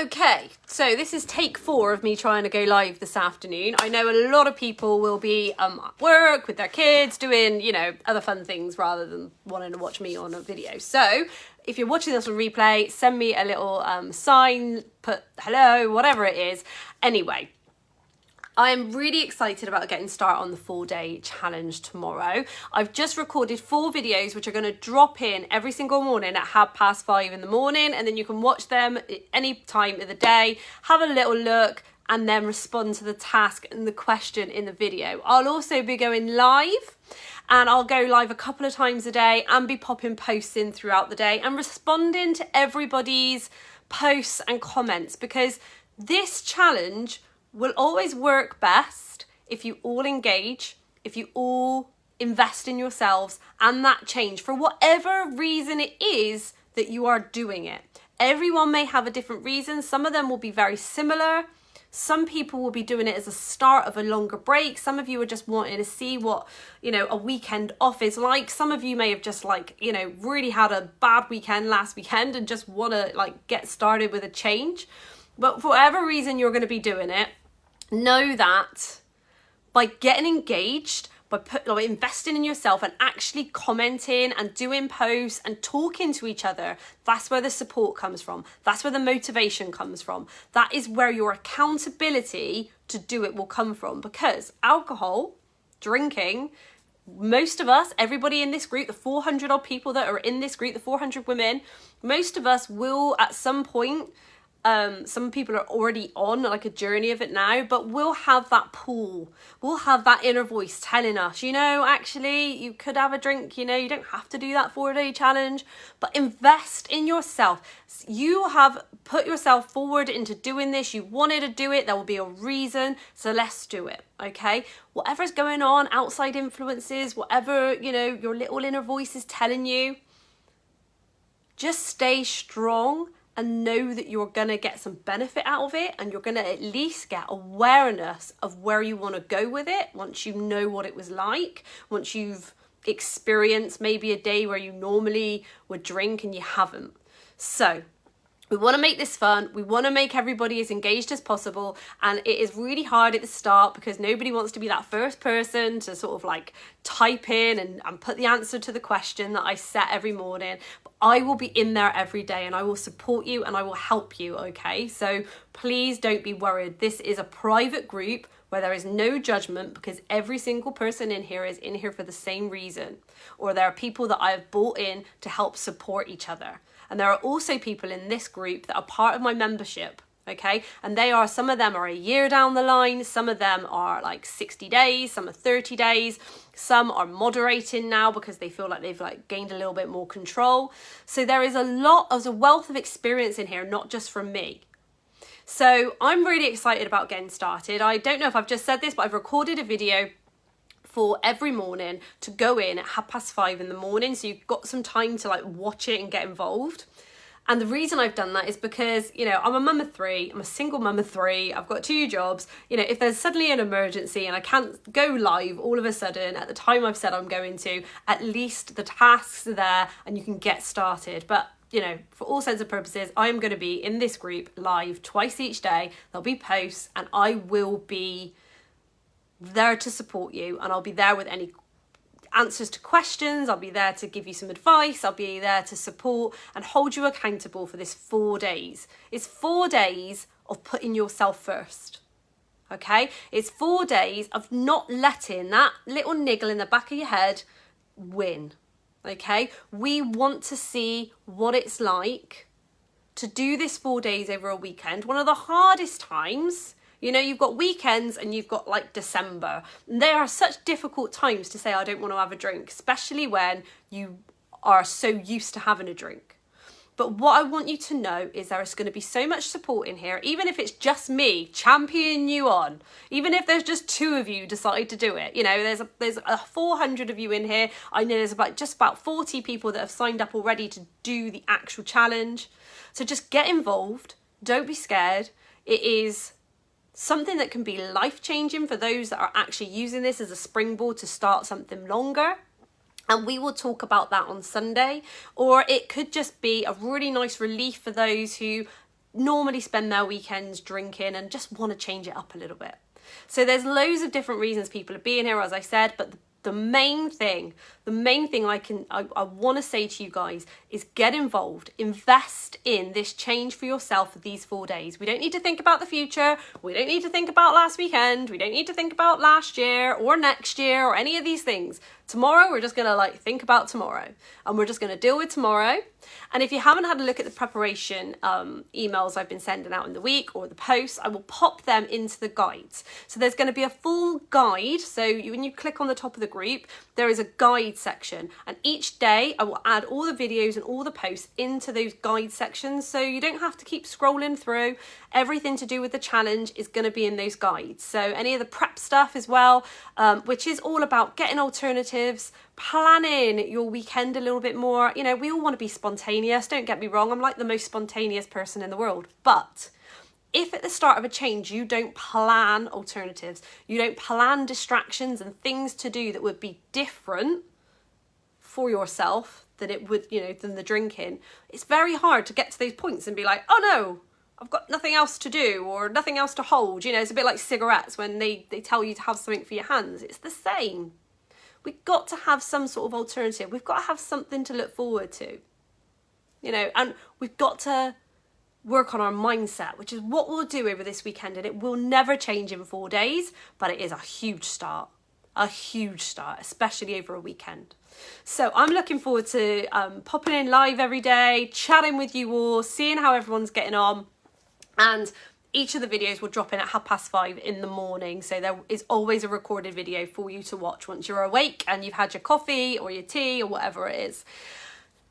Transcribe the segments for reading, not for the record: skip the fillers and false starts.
Okay, so this is take 4 of me trying to go live this afternoon. I know a lot of people will be at work with their kids doing, you know, other fun things rather than wanting to watch me on a video. So if you're watching this on replay, send me a little sign, put hello, whatever it is. Anyway, I'm really excited about getting started on the 4-day challenge tomorrow. I've just recorded 4 videos which are going to drop in every single morning at 5:30 in the morning, and then you can watch them at any time of the day, have a little look, and then respond to the task and the question in the video. I'll also be going live, and I'll go live a couple of times a day and be popping posts in throughout the day and responding to everybody's posts and comments, because this challenge will always work best if you all engage, if you all invest in yourselves and that change for whatever reason it is that you are doing it. Everyone may have a different reason. Some of them will be very similar. Some people will be doing it as a start of a longer break. Some of you are just wanting to see what, you know, a weekend off is like. Some of you may have just really had a bad weekend last weekend and just want to get started with a change. But for whatever reason you're going to be doing it, know that by getting engaged, by investing in yourself and actually commenting and doing posts and talking to each other, that's where the support comes from. That's where the motivation comes from. That is where your accountability to do it will come from. Because alcohol, drinking, most of us, everybody in this group, the 400 odd people that are in this group, the 400 women, most of us will at some point, some people are already on a journey of it now, but we'll have that pull, we'll have that inner voice telling us, you know, actually you could have a drink, you know, you don't have to do that 4-day challenge, but invest in yourself. You have put yourself forward into doing this, you wanted to do it, there will be a reason, so let's do it. Okay, whatever's going on, outside influences, whatever, you know, your little inner voice is telling you, just stay strong and know that you're going to get some benefit out of it, and you're going to at least get awareness of where you want to go with it once you know what it was like, once you've experienced maybe a day where you normally would drink and you haven't. So we want to make this fun. We want to make everybody as engaged as possible. And it is really hard at the start because nobody wants to be that first person to sort of type in and put the answer to the question that I set every morning. But I will be in there every day and I will support you and I will help you, okay? So please don't be worried. This is a private group where there is no judgment, because every single person in here is in here for the same reason. Or there are people that I have brought in to help support each other. And there are also people in this group that are part of my membership, okay? And some of them are a year down the line, some of them are 60 days, some are 30 days, some are moderating now because they feel like they've gained a little bit more control. So there's a wealth of experience in here, not just from me. So I'm really excited about getting started. I don't know if I've just said this, but I've recorded a video for every morning to go in at 5:30 in the morning, so you've got some time to watch it and get involved. And the reason I've done that is because, you know, I'm a mum of 3, I'm a single mum of 3, I've got 2 jobs. You know, if there's suddenly an emergency and I can't go live all of a sudden at the time I've said I'm going to, at least the tasks are there and you can get started. But you know, for all sense of purposes, I am going to be in this group live twice each day. There'll be posts and I will be there to support you, and I'll be there with any answers to questions. I'll be there to give you some advice. I'll be there to support and hold you accountable for this 4 days. It's 4 days of putting yourself first. Okay? It's 4 days of not letting that little niggle in the back of your head win. Okay, we want to see what it's like to do this 4 days over a weekend. One of the hardest times, you know, you've got weekends and you've got December. They are such difficult times to say, I don't want to have a drink, especially when you are so used to having a drink. But what I want you to know is there is going to be so much support in here, even if it's just me championing you on, even if there's just 2 of you decide to do it. You know, there's 400 of you in here. I know there's about 40 people that have signed up already to do the actual challenge. So just get involved. Don't be scared. It is something that can be life-changing for those that are actually using this as a springboard to start something longer. And we will talk about that on Sunday. Or it could just be a really nice relief for those who normally spend their weekends drinking and just want to change it up a little bit. So there's loads of different reasons people are being here, as I said, but the main thing I want to say to you guys is get involved, invest in this change for yourself for these 4 days. We don't need to think about the future. We don't need to think about last weekend. We don't need to think about last year or next year or any of these things. Tomorrow, we're just going to think about tomorrow, and we're just going to deal with tomorrow. And if you haven't had a look at the preparation emails I've been sending out in the week or the posts, I will pop them into the guides. So there's going to be a full guide. So when you click on the top of the group, there is a guide section, and each day I will add all the videos and all the posts into those guide sections, so you don't have to keep scrolling through. Everything to do with the challenge is going to be in those guides. So any of the prep stuff as well, which is all about getting alternatives, planning your weekend a little bit more. You know, we all want to be spontaneous, don't get me wrong, I'm like the most spontaneous person in the world, but if at the start of a change you don't plan alternatives, you don't plan distractions and things to do that would be different for yourself than it would, than the drinking, it's very hard to get to those points and be like, oh no, I've got nothing else to do or nothing else to hold. It's a bit like cigarettes when they tell you to have something for your hands. It's the same. We've got to have some sort of alternative. We've got to have something to look forward to, and we've got to work on our mindset, which is what we'll do over this weekend, and it will never change in 4 days, but it is a huge start, especially over a weekend. So I'm looking forward to popping in live every day, chatting with you all, seeing how everyone's getting on, and each of the videos will drop in at 5:30 in the morning, so there is always a recorded video for you to watch once you're awake and you've had your coffee or your tea or whatever it is.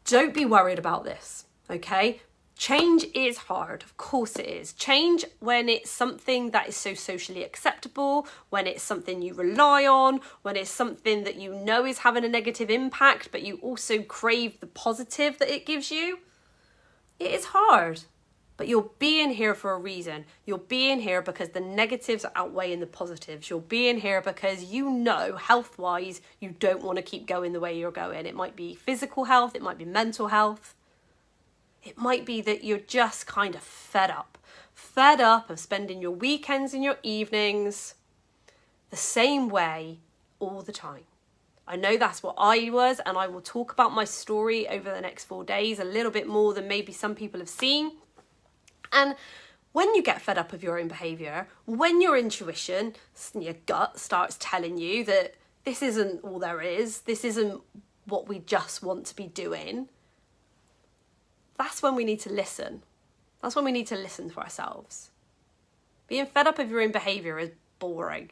Don't be worried about this, okay? Change is hard, of course it is. Change when it's something that is so socially acceptable, when it's something you rely on, when it's something that you know is having a negative impact, but you also crave the positive that it gives you. It is hard, but you're being here for a reason. You're being here because the negatives are outweighing the positives. You're being here because health-wise, you don't want to keep going the way you're going. It might be physical health, it might be mental health. It might be that you're just kind of fed up of spending your weekends and your evenings the same way all the time. I know that's what I was, and I will talk about my story over the next 4 days a little bit more than maybe some people have seen. And when you get fed up of your own behaviour, when your intuition, your gut starts telling you that this isn't all there is, this isn't what we just want to be doing, that's when we need to listen. That's when we need to listen to ourselves. Being fed up of your own behaviour is boring.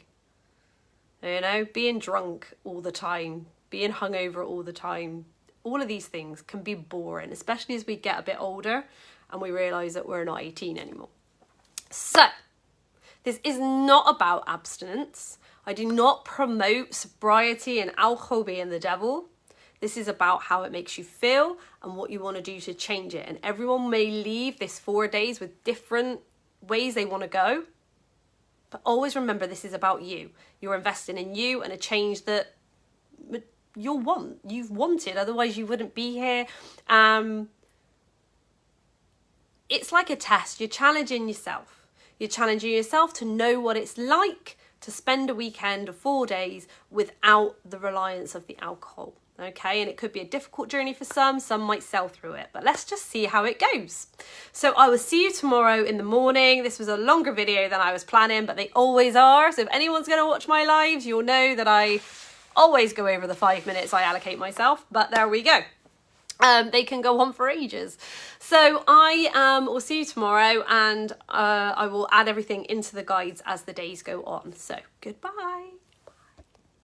Being drunk all the time, being hungover all the time, all of these things can be boring, especially as we get a bit older and we realise that we're not 18 anymore. So, this is not about abstinence. I do not promote sobriety and alcohol being the devil. This is about how it makes you feel and what you want to do to change it. And everyone may leave this 4 days with different ways they want to go. But always remember, this is about you. You're investing in you and a change that you've wanted. Otherwise, you wouldn't be here. It's like a test. You're challenging yourself. You're challenging yourself to know what it's like to spend a weekend of 4 days without the reliance of the alcohol. Okay, and it could be a difficult journey for some might sail through it, but let's just see how it goes. So I will see you tomorrow in the morning. This was a longer video than I was planning, but they always are. So if anyone's going to watch my lives, you'll know that I always go over the 5 minutes I allocate myself, but there we go. They can go on for ages. So I will see you tomorrow, and I will add everything into the guides as the days go on. So goodbye.